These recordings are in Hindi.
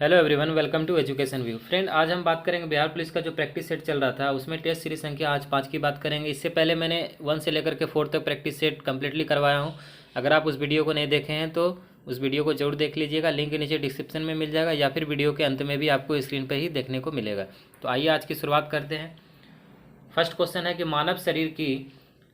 Hello everyone, welcome to education view. Friend, आज हम बात करेंगे बिहार पुलिस का जो प्रैक्टिस सेट चल रहा था उसमें टेस्ट सीरीज संख्या आज 5 की बात करेंगे। इससे पहले मैंने 1 से लेकर के 4 तक प्रैक्टिस सेट कम्प्लीटली करवाया हूं। अगर आप उस वीडियो को नहीं देखे हैं तो उस वीडियो को जरूर देख लीजिएगा। लिंक नीचे डिस्क्रिप्शन में मिल जाएगा या फिर वीडियो के अंत में भी आपको स्क्रीन पर ही देखने को मिलेगा। तो आइए आज की शुरुआत करते हैं। फर्स्ट क्वेश्चन है कि मानव शरीर की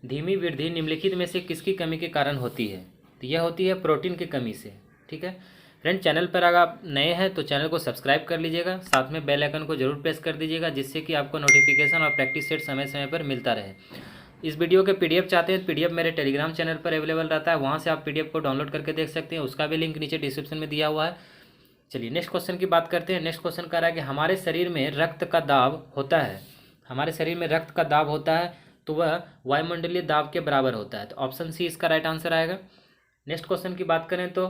धीमी वृद्धि निम्नलिखित में से किसकी कमी के कारण होती है? तो यह होती है प्रोटीन की कमी से। ठीक है फ्रेंड, चैनल पर अगर आप नए हैं तो चैनल को सब्सक्राइब कर लीजिएगा, साथ में बेल आइकन को जरूर प्रेस कर दीजिएगा जिससे कि आपको नोटिफिकेशन और प्रैक्टिस सेट समय समय पर मिलता रहे। इस वीडियो के पीडीएफ चाहते हैं तो पीडीएफ मेरे टेलीग्राम चैनल पर अवेलेबल रहता है, वहाँ से आप पीडीएफ को डाउनलोड करके देख सकते हैं। उसका भी लिंक नीचे डिस्क्रिप्शन में दिया हुआ है। चलिए नेक्स्ट क्वेश्चन की बात करते हैं। नेक्स्ट क्वेश्चन कह रहा है कि हमारे शरीर में रक्त का दाब होता है। हमारे शरीर में रक्त का दाब होता है तो वह वायुमंडलीय दाब के बराबर होता है। तो ऑप्शन सी इसका राइट आंसर आएगा। नेक्स्ट क्वेश्चन की बात करें तो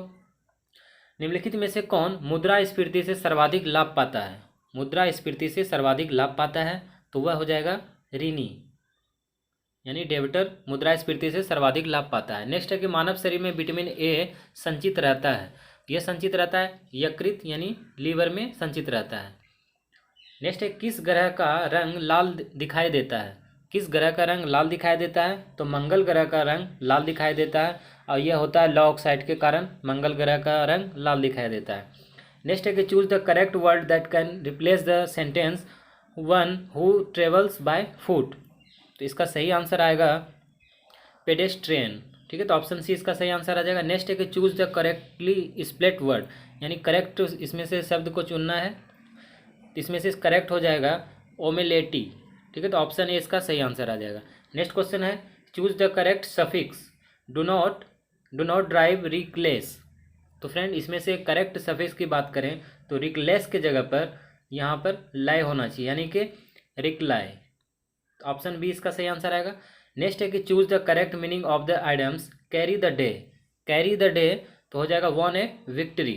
निम्नलिखित में से कौन मुद्रास्फीति से सर्वाधिक लाभ पाता है? मुद्रास्फीति से सर्वाधिक लाभ पाता है तो वह हो जाएगा ऋणी, यानी डेबिटर मुद्रास्फीति से सर्वाधिक लाभ पाता है। नेक्स्ट है कि मानव शरीर में विटामिन ए संचित रहता है। यह संचित रहता है यकृत यानी लीवर में संचित रहता है। नेक्स्ट है किस ग्रह का रंग लाल दिखाई देता है? किस ग्रह का रंग लाल दिखाई देता है? तो मंगल ग्रह का रंग लाल दिखाई देता है और यह होता है लॉ ऑक्साइड के कारण मंगल ग्रह का रंग लाल दिखाई देता है। नेक्स्ट है कि choose the correct word that can replace the sentence one who travels by foot. तो इसका सही आंसर आएगा पेडेस्ट्रियन। ठीक है, तो ऑप्शन सी इसका सही आंसर आ जाएगा। नेक्स्ट है कि choose the correctly split word, यानी करेक्ट इसमें से शब्द को चुनना है। इसमें से करेक्ट हो जाएगा ओमेलेटी। ठीक है, तो ऑप्शन ए इसका सही आंसर आ जाएगा। नेक्स्ट क्वेश्चन है choose the correct suffix do not drive reckless. तो फ्रेंड, इसमें से करेक्ट सफिक्स की बात करें तो रिक्लेस के जगह पर यहाँ पर लय होना चाहिए, यानी कि रिक्लाय। तो ऑप्शन बी इसका सही आंसर आएगा। नेक्स्ट है कि choose the correct meaning of the items carry the day. Carry the day तो हो जाएगा वॉन ए विक्ट्री।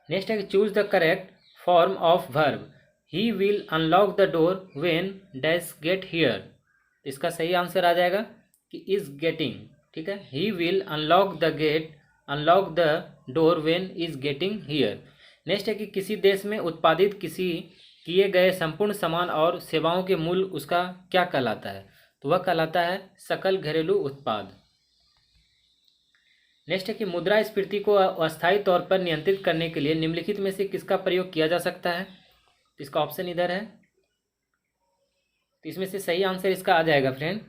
नेक्स्ट है कि choose the correct form of verb he will unlock the door when dash get here. इसका सही आंसर आ जाएगा कि इज गेटिंग। ठीक है, he will unlock the door when is getting here. Next है कि किसी देश में उत्पादित किसी किए गए संपूर्ण सामान और सेवाओं के मूल्य उसका क्या कहलाता है? तो वह कहलाता है सकल घरेलू उत्पाद। नेक्स्ट है कि मुद्रास्फीति को अस्थायी तौर पर नियंत्रित करने के लिए निम्नलिखित में से किसका प्रयोग किया जा सकता है? तो इसका ऑप्शन इधर है। तो इसमें से सही आंसर इसका आ जाएगा फ्रेंड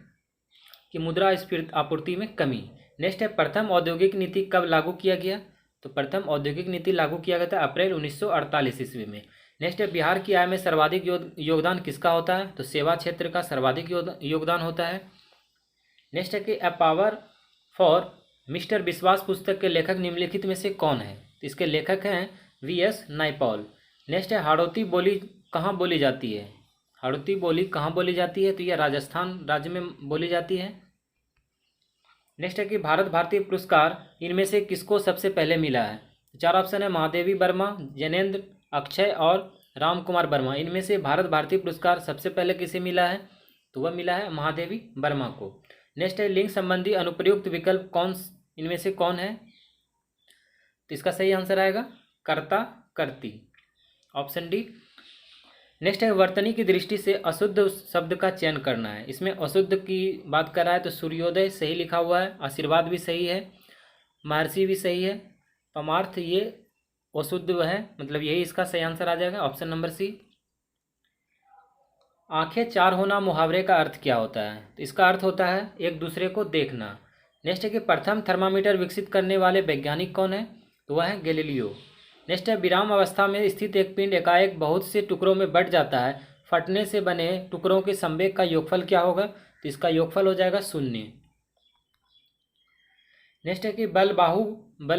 कि मुद्रास्फीति आपूर्ति में कमी। नेक्स्ट है प्रथम औद्योगिक नीति कब लागू किया गया? तो प्रथम औद्योगिक नीति लागू किया गया था अप्रैल 1948 ईस्वी में। नेक्स्ट है बिहार की आय में सर्वाधिक योगदान किसका होता है? तो सेवा क्षेत्र का सर्वाधिक योगदान होता है। नेक्स्ट है कि अ पावर फॉर मिस्टर विश्वास पुस्तक के लेखक निम्नलिखित में से कौन है? तो इसके लेखक हैं वी.एस. नायपॉल। नेक्स्ट है हाड़ौती बोली कहाँ बोली जाती है? हाड़ौती बोली कहाँ बोली जाती है? तो यह राजस्थान राज्य में बोली जाती है। नेक्स्ट है कि भारत भारतीय पुरस्कार इनमें से किसको सबसे पहले मिला है? चार ऑप्शन है महादेवी वर्मा, जैनेन्द्र, अक्षय और राम कुमार वर्मा। इनमें से भारत भारतीय पुरस्कार सबसे पहले किसे मिला है? तो वह मिला है महादेवी वर्मा को। नेक्स्ट है लिंग संबंधी अनुप्रयुक्त विकल्प इनमें से कौन है? तो इसका सही आंसर आएगा कर्ता कर्ती, ऑप्शन डी। नेक्स्ट है वर्तनी की दृष्टि से अशुद्ध शब्द का चयन करना है। इसमें अशुद्ध की बात कर रहा है तो सूर्योदय सही लिखा हुआ है, आशीर्वाद भी सही है, महर्षि भी सही है, परमार्थ ये अशुद्ध है, मतलब यही इसका सही आंसर आ जाएगा, ऑप्शन नंबर सी। आंखें चार होना मुहावरे का अर्थ क्या होता है? तो इसका अर्थ होता है एक दूसरे को देखना। नेक्स्ट है कि प्रथम थर्मामीटर विकसित करने वाले वैज्ञानिक कौन है? तो वह है गैलीलियो। नेक्स्ट है विराम अवस्था में स्थित एक पिंड एकाएक बहुत से टुकड़ों में बंट जाता है, फटने से बने टुकड़ों के संवेग का योगफल क्या होगा? तो इसका योगफल हो जाएगा 0। नेक्स्ट है कि बल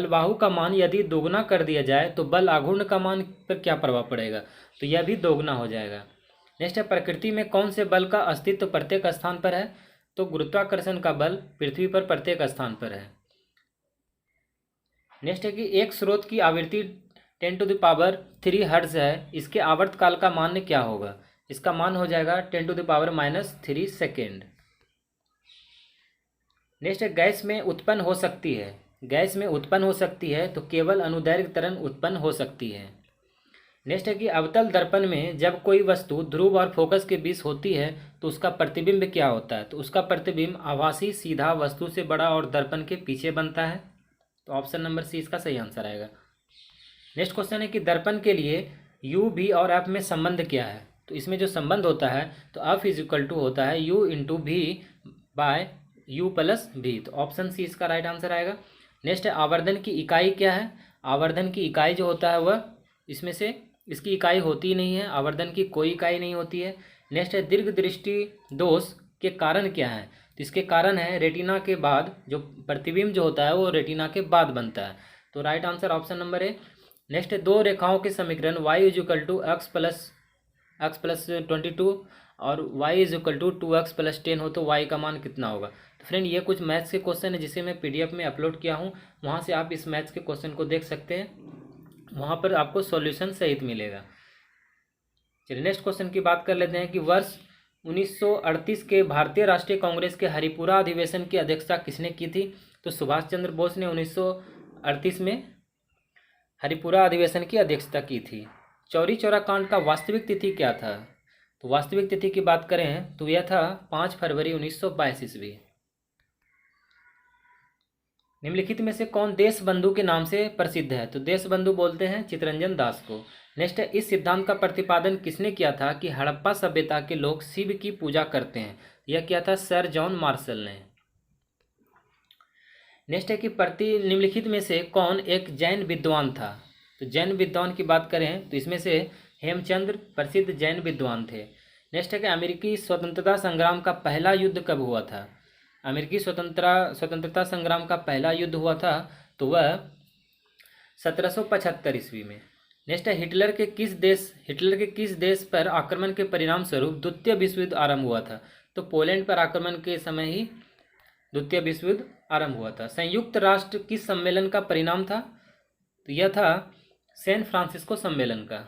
बाहु का मान यदि दोगुना कर दिया जाए तो बल आघूर्ण का मान पर क्या प्रभाव पड़ेगा? तो यह भी दोगुना हो जाएगा। नेक्स्ट है प्रकृति में कौन से बल का अस्तित्व प्रत्येक स्थान पर है? तो गुरुत्वाकर्षण का बल पृथ्वी पर प्रत्येक स्थान पर है। नेक्स्ट है कि एक स्रोत की आवृत्ति 10⁻³ हर्ट्ज है, इसके आवर्तकाल का मान क्या होगा? इसका मान हो जाएगा 10⁻³ सेकेंड। नेक्स्ट है गैस में उत्पन्न हो सकती है गैस में उत्पन्न हो सकती है तो केवल अनुदैर्घ्य तरंग उत्पन्न हो सकती है। नेक्स्ट है कि अवतल दर्पण में जब कोई वस्तु ध्रुव और फोकस के बीच होती है तो उसका प्रतिबिंब क्या होता है? तो उसका प्रतिबिंब आभासी सीधा वस्तु से बड़ा और दर्पण के पीछे बनता है। तो ऑप्शन नंबर सी इसका सही आंसर आएगा। नेक्स्ट क्वेश्चन है कि दर्पण के लिए यू भी और एफ में संबंध क्या है? तो इसमें जो संबंध होता है तो एफ इज इक्वल टू होता है यू इंटू भी बाय यू प्लस भी। तो ऑप्शन सी इसका राइट आंसर आएगा। नेक्स्ट है आवर्धन की इकाई क्या है? आवर्धन की इकाई जो होता है वह इसमें से इसकी इकाई होती ही नहीं है, आवर्धन की कोई इकाई नहीं होती है। नेक्स्ट है दीर्घ दृष्टि दोष के कारण क्या है? तो इसके कारण है रेटिना के बाद जो प्रतिबिंब जो होता है वो रेटिना के बाद बनता है। तो राइट आंसर ऑप्शन नंबर है। नेक्स्ट है दो रेखाओं के समीकरण y is equal to x plus 22 और y is equal to 2x plus 10 हो तो y का मान कितना होगा? तो फ्रेंड ये कुछ मैथ्स के क्वेश्चन है जिसे मैं PDF में अपलोड किया हूँ, वहाँ से आप इस मैथ्स के क्वेश्चन को देख सकते हैं, वहाँ पर आपको सॉल्यूशन सहित मिलेगा। चलिए नेक्स्ट क्वेश्चन की बात कर लेते हैं कि वर्ष 1938 के भारतीय राष्ट्रीय कांग्रेस के हरिपुरा अधिवेशन की अध्यक्षता किसने की थी? तो सुभाष चंद्र बोस ने 1938 में हरिपुरा अधिवेशन की अध्यक्षता की थी। चौरी चौरा कांड का वास्तविक तिथि क्या था? तो वास्तविक तिथि की बात करें तो यह था 5 फरवरी 1922 ईस्वी। निम्नलिखित में से कौन देश बंधु के नाम से प्रसिद्ध है? तो देश बंधु बोलते हैं चित्तरंजन दास को। नेक्स्ट है इस सिद्धांत का प्रतिपादन किसने किया था कि हड़प्पा सभ्यता के लोग शिव की पूजा करते हैं? यह किया था सर जॉन मार्शल ने। नेक्स्ट है कि निम्नलिखित में से कौन एक जैन विद्वान था? तो जैन विद्वान की बात करें तो इसमें से हेमचंद्र प्रसिद्ध जैन विद्वान थे। नेक्स्ट है कि अमेरिकी स्वतंत्रता संग्राम का पहला युद्ध कब हुआ था? अमेरिकी स्वतंत्रता संग्राम का पहला युद्ध हुआ था तो वह 1775 ईस्वी में। नेक्स्ट है हिटलर के किस देश पर आक्रमण के परिणाम स्वरूप द्वितीय विश्व युद्ध आरंभ हुआ था? तो पोलैंड पर आक्रमण के समय ही द्वितीय विश्व युद्ध आरंभ हुआ था। संयुक्त राष्ट्र किस सम्मेलन का परिणाम था? तो यह था सैन फ्रांसिस्को सम्मेलन का।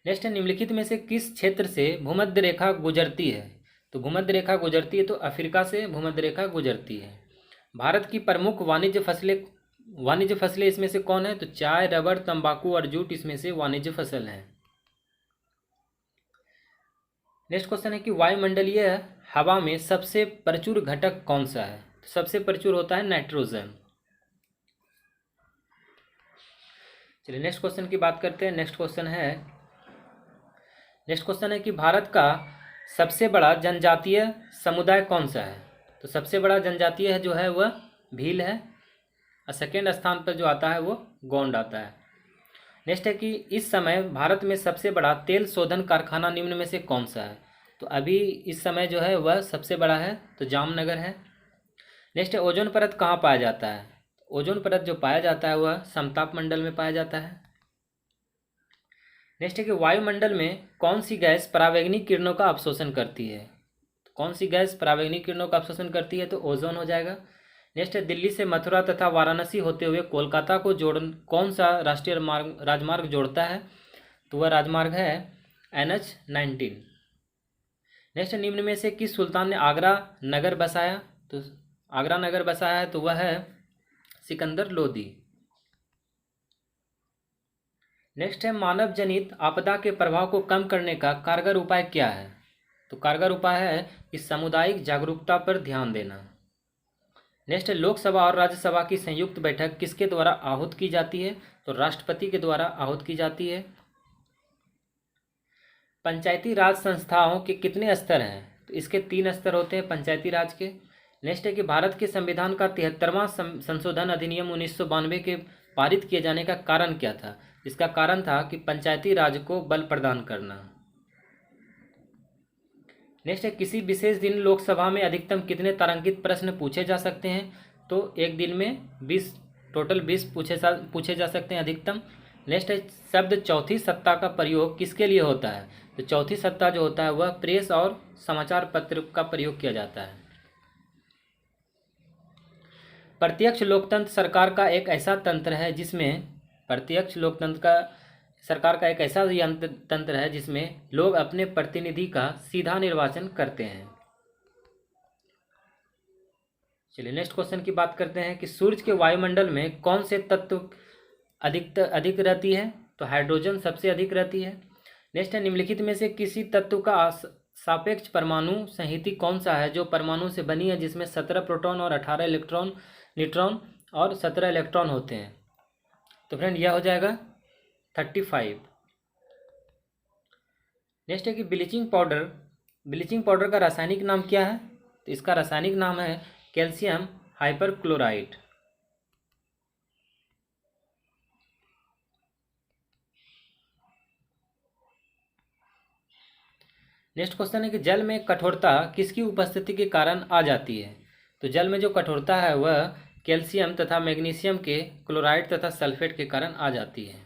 नेक्स्ट है निम्नलिखित में से किस क्षेत्र से भूमध्य रेखा गुजरती है? तो भूमध्य रेखा गुजरती है तो अफ्रीका से भूमध्य रेखा गुजरती है। भारत की प्रमुख वाणिज्य फसलें इसमें से कौन है? तो चाय, रबर, तंबाकू और जूट इसमें से वाणिज्य फसल हैं। नेक्स्ट क्वेश्चन है कि वायुमंडलीय हवा में सबसे प्रचुर घटक कौन सा है? तो सबसे प्रचुर होता है नाइट्रोजन। चलिए नेक्स्ट क्वेश्चन की बात करते हैं। नेक्स्ट क्वेश्चन है कि भारत का सबसे बड़ा जनजातीय समुदाय कौन सा है? तो सबसे बड़ा जनजातीय है जो है वह भील है और सेकेंड स्थान पर जो आता है वो गोंड आता है। नेक्स्ट है कि इस समय भारत में सबसे बड़ा तेल शोधन कारखाना निम्न में से कौन सा है? तो अभी इस समय जो है वह सबसे बड़ा है तो जामनगर है। नेक्स्ट है ओजोन परत कहाँ पाया जाता है? ओजोन परत जो पाया जाता है वह समताप मंडल में पाया जाता है। नेक्स्ट है कि वायुमंडल में कौन सी गैस परावैंगनिक किरणों का अवशोषण करती है? तो कौन सी गैस परावैंगनिक किरणों का अवशोषण करती है? तो ओजोन हो जाएगा। नेक्स्ट है दिल्ली से मथुरा तथा वाराणसी होते हुए कोलकाता को कौन सा राष्ट्रीय राजमार्ग जोड़ता है? तो वह राजमार्ग है NH-19। नेक्स्ट निम्न में से किस सुल्तान ने आगरा नगर बसाया? तो आगरा नगर बसाया है तो वह है सिकंदर लोदी। नेक्स्ट है मानव जनित आपदा के प्रभाव को कम करने का कारगर उपाय क्या है? तो कारगर उपाय है कि सामुदायिक जागरूकता पर ध्यान देना। नेक्स्ट है लोकसभा और राज्यसभा की संयुक्त बैठक किसके द्वारा आहूत की जाती है? तो राष्ट्रपति के द्वारा आहूत की जाती है। पंचायती राज संस्थाओं के कितने स्तर हैं? तो इसके 3 स्तर होते हैं पंचायती राज के। नेक्स्ट है कि भारत के संविधान का 73वां संशोधन अधिनियम 1992 के पारित किए जाने का कारण क्या था? इसका कारण था कि पंचायती राज को बल प्रदान करना। नेक्स्ट है किसी विशेष दिन लोकसभा में अधिकतम कितने तारांकित प्रश्न पूछे जा सकते हैं? तो एक दिन में 20 पूछे जा सकते हैं अधिकतम। नेक्स्ट है शब्द चौथी सत्ता का प्रयोग किसके लिए होता है? तो चौथी सत्ता जो होता है वह प्रेस और समाचार पत्र का प्रयोग किया जाता है। प्रत्यक्ष लोकतंत्र सरकार का एक ऐसा तंत्र है जिसमें लोग अपने प्रतिनिधि का सीधा निर्वाचन करते हैं। चलिए नेक्स्ट क्वेश्चन की बात करते हैं कि सूर्य के वायुमंडल में कौन से तत्व अधिक रहती है। तो हाइड्रोजन सबसे अधिक रहती है। नेक्स्ट है निम्नलिखित में से किसी तत्व का सापेक्ष परमाणु संहति कौन सा है जो परमाणु से बनी है जिसमें 17 प्रोटॉन और 18 इलेक्ट्रॉन न्यूट्रॉन और 17 इलेक्ट्रॉन होते हैं। तो फ्रेंड यह हो जाएगा 35। नेक्स्ट है कि ब्लीचिंग पाउडर का रासायनिक नाम क्या है। तो इसका रासायनिक नाम है कैल्शियम हाइपरक्लोराइड। नेक्स्ट क्वेश्चन है कि जल में कठोरता किसकी उपस्थिति के कारण आ जाती है। तो जल में जो कठोरता है वह कैल्शियम तथा मैग्नीशियम के क्लोराइड तथा सल्फेट के कारण आ जाती है।